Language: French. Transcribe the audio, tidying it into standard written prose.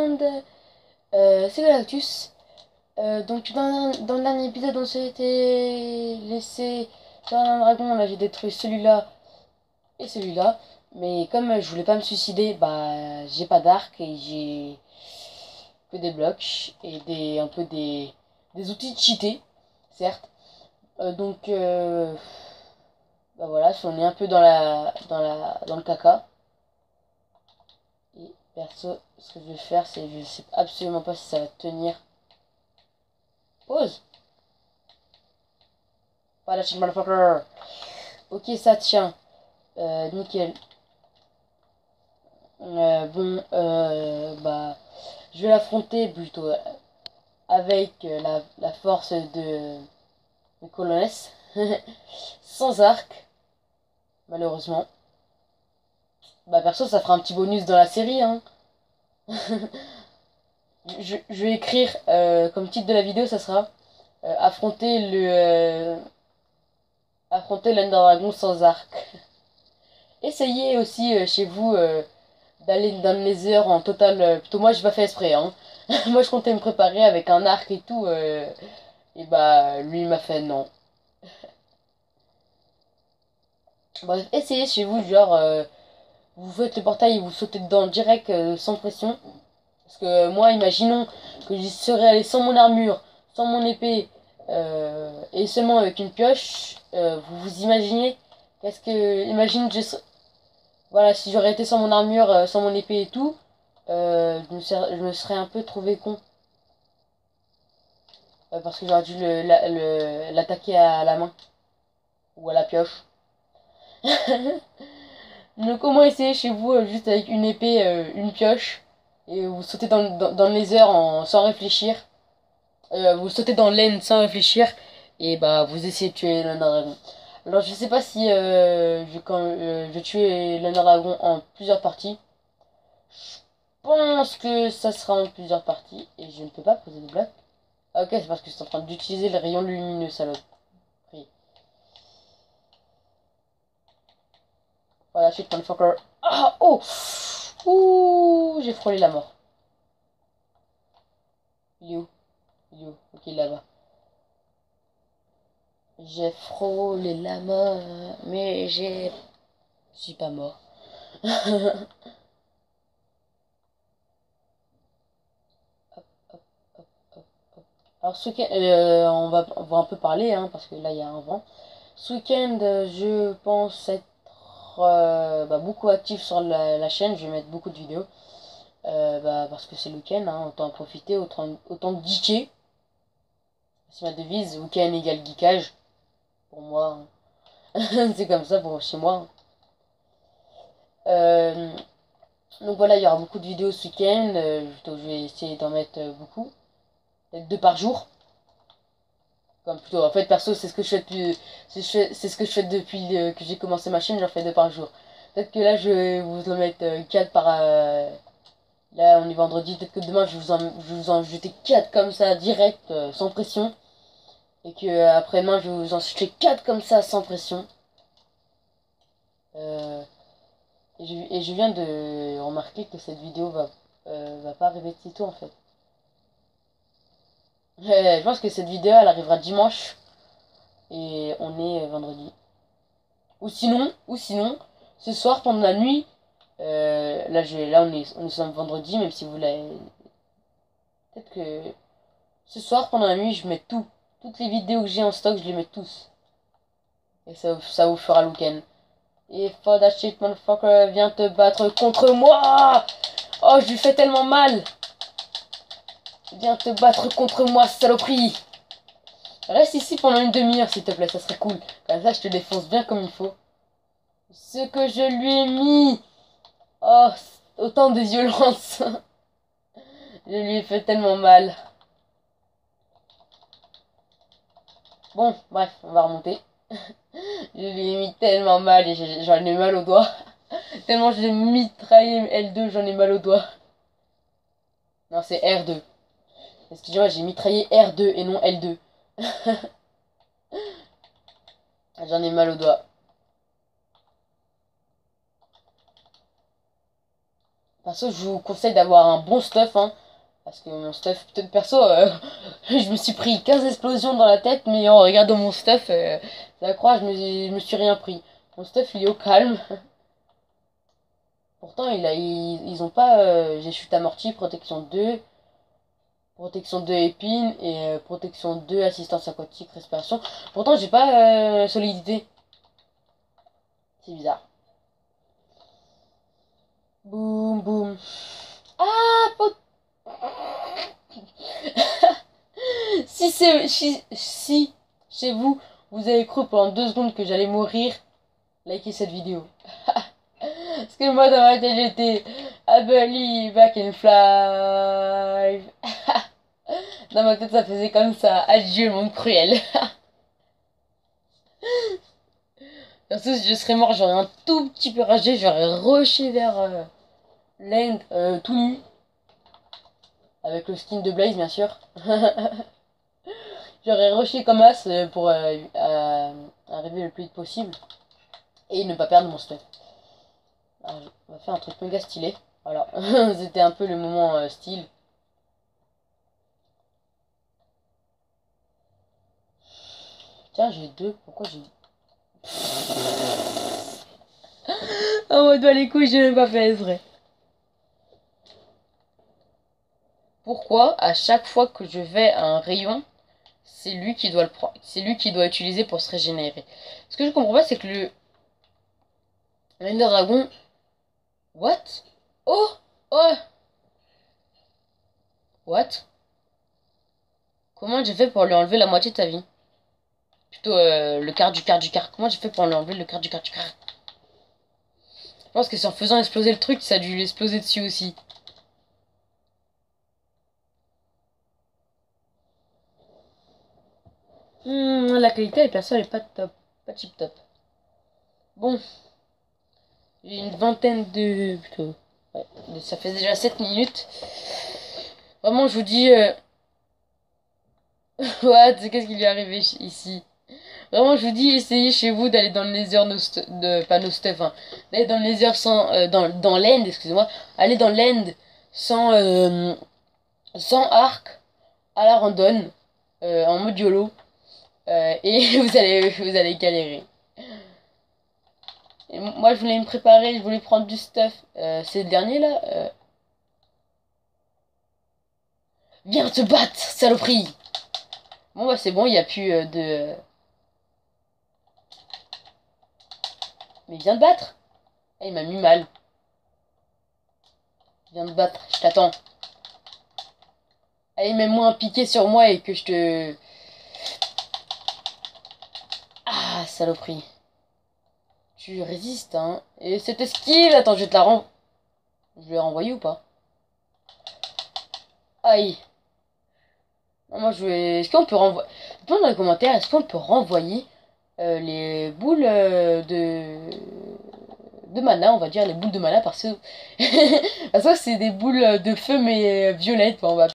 monde, c'est Galactus. Donc dans le dernier épisode on s'était laissé sur un dragon, là j'ai détruit celui-là et celui-là. Mais comme je voulais pas me suicider, bah j'ai pas d'arc et j'ai que des blocs et un peu des outils cheatés, certes. Bah voilà, si on est un peu dans le caca. Et perso, ce que je vais faire, c'est je sais absolument pas si ça va tenir. Pause. Pas la shit motherfucker. Ok, ça tient. Nickel. Bah, je vais l'affronter plutôt avec la force de Colonès. Sans arc, malheureusement. Bah, perso, ça fera un petit bonus dans la série, hein. Je vais écrire comme titre de la vidéo, ça sera affronter l'Ender Dragon sans arc. Essayez aussi chez vous d'aller dans le Nether en total. Plutôt moi, j'ai pas fait exprès, hein. Moi, je comptais me préparer avec un arc et tout. Et bah, lui, il m'a fait non. Bref, essayez chez vous, genre, vous faites le portail et vous sautez dedans direct sans pression. Parce que moi, imaginons que j'y serais allé sans mon armure, sans mon épée, et seulement avec une pioche. Vous vous imaginez qu'est-ce que. Imagine que voilà, si j'aurais été sans mon armure, sans mon épée et tout, je me serais un peu trouvé con. Parce que j'aurais dû l'attaquer à la main. Ou à la pioche. Donc comment essayer chez vous juste avec une épée, une pioche, et vous sautez dans le laser sans réfléchir. Vous sautez dans l'aine sans réfléchir, et bah vous essayez de tuer l'Ender Dragon. Alors je sais pas si je tuer l'Ender Dragon en plusieurs parties. Je pense que ça sera en plusieurs parties, et je ne peux pas poser de bloc. Ah, ok, c'est parce que je suis en train d'utiliser le rayon lumineux, saloperie. Voilà, shit, motherfucker. Ah, oh! Ouh, j'ai frôlé la mort. Il est où? Il est où? Ok, là-bas. J'ai frôlé la mort, mais je suis pas mort. Hop, hop, hop, hop, hop. Alors ce week-end, on va un peu parler, hein, parce que là il y a un vent. Ce week-end, je pense être bah, beaucoup actif sur la chaîne. Je vais mettre beaucoup de vidéos. Bah, parce que c'est le week-end, hein, autant en profiter, autant de geeker. C'est ma devise, week-end égale geekage. Pour moi, hein. C'est comme ça pour chez moi. Euh, donc voilà, il y aura beaucoup de vidéos ce week-end. Donc je vais essayer d'en mettre beaucoup. Peut-être 2 par jour. Comme plutôt, en fait, perso, c'est ce que je fais depuis, c'est ce que je fais depuis que j'ai commencé ma chaîne, j'en fais 2 par jour. Peut-être que là, je vais vous en mettre 4 par. Là, on est vendredi, peut-être que demain, je vais vous en jeter 4 comme ça, direct, sans pression. Et que après-demain, je vais vous en jeter 4 comme ça, sans pression. Euh, et je viens de remarquer que cette vidéo va pas arriver de tôt en fait. Je pense que cette vidéo, elle arrivera dimanche. Et on est vendredi. Ou sinon, ce soir pendant la nuit, là on est sur vendredi, même si vous l'avez. Peut-être que ce soir pendant la nuit, je mets tout. Toutes les vidéos que j'ai en stock, je les mets tous. Et ça vous fera le week-end. Et for that shit, motherfucker, viens te battre contre moi! Oh, je lui fais tellement mal! Viens te battre contre moi, saloperie! Reste ici pendant une demi-heure, s'il te plaît, ça serait cool. Comme ça, je te défonce bien comme il faut. Ce que je lui ai mis! Oh, autant de violence. Je lui ai fait tellement mal. Bon, bref, on va remonter. Je lui ai mis tellement mal et j'en ai mal au doigt. Tellement je l'ai mitraillé L2, j'en ai mal au doigt. Non, c'est R2. Excusez-moi, j'ai mitraillé R2 et non L2. J'en ai mal au doigt. Perso, je vous conseille d'avoir un bon stuff, hein. Parce que mon stuff, peut-être perso, je me suis pris 15 explosions dans la tête, mais en regardant mon stuff, ça va croire, je me suis rien pris. Mon stuff, il est au calme. Pourtant, ils ont pas. J'ai chute amortie, protection 2 épines et protection 2 assistance aquatique, respiration. Pourtant, j'ai pas solidité. C'est bizarre. Boum, boum. Ah, si chez vous, vous avez cru pendant 2 secondes que j'allais mourir, likez cette vidéo. Parce que moi, dans ma tête, j'étais I believe I can fly. Dans ma tête, ça faisait comme ça. Adieu, le monde cruel. Surtout, si je serais mort, j'aurais un tout petit peu ragé. J'aurais rushé vers l'end tout nu. Avec le skin de Blaze, bien sûr. J'aurais rushé comme as pour arriver le plus vite possible. Et ne pas perdre mon stuff. Alors, on va faire un truc méga stylé. Voilà. C'était un peu le moment style. Tiens, j'ai 2. Pourquoi j'ai... Oh, moi, doigt les couilles, je n'ai pas fait exprès. Pourquoi, à chaque fois que je vais à un rayon, c'est lui qui doit le prendre, c'est lui qui doit utiliser pour se régénérer. Ce que je comprends pas, c'est que l'Ender Dragon... What? Oh! Oh! What? Comment j'ai fait pour lui enlever la moitié de sa vie? Plutôt le quart du quart du quart. Comment j'ai fait pour lui enlever le quart du quart du quart? Je pense que c'est en faisant exploser le truc, ça a dû l'exploser dessus aussi. La qualité des persos, elle est pas top. Pas tip top. Bon. J'ai une vingtaine de... Plutôt... Ouais, ça fait déjà 7 minutes. Vraiment, je vous dis... What? Qu'est-ce qui lui est arrivé ici? Vraiment, je vous dis, essayez chez vous d'aller dans le Nether pas no stuff, hein. D'aller dans le Nether sans... dans l'end, excusez-moi. Allez dans l'end sans arc, à la randonne, en mode YOLO. Et vous allez galérer. Et moi, je voulais me préparer, je voulais prendre du stuff. C'est le dernier, là. Viens te battre, saloperie! Bon, bah, c'est bon, il n'y a plus de... Mais viens te battre! Ah, il m'a mis mal. Viens te battre, je t'attends. Allez, mets-moi un piqué sur moi et que je te... Ah, saloperie. Tu résistes, hein. Et cette esquive, attends, je vais te la renvoyer. Je vais renvoyer ou pas? Aïe. Non, moi, je vais... Est-ce qu'on peut renvoyer... Dites-moi dans les commentaires, est-ce qu'on peut renvoyer les boules de mana, on va dire, les boules de mana, parce que... parce que c'est des boules de feu, mais violettes. Bon, on va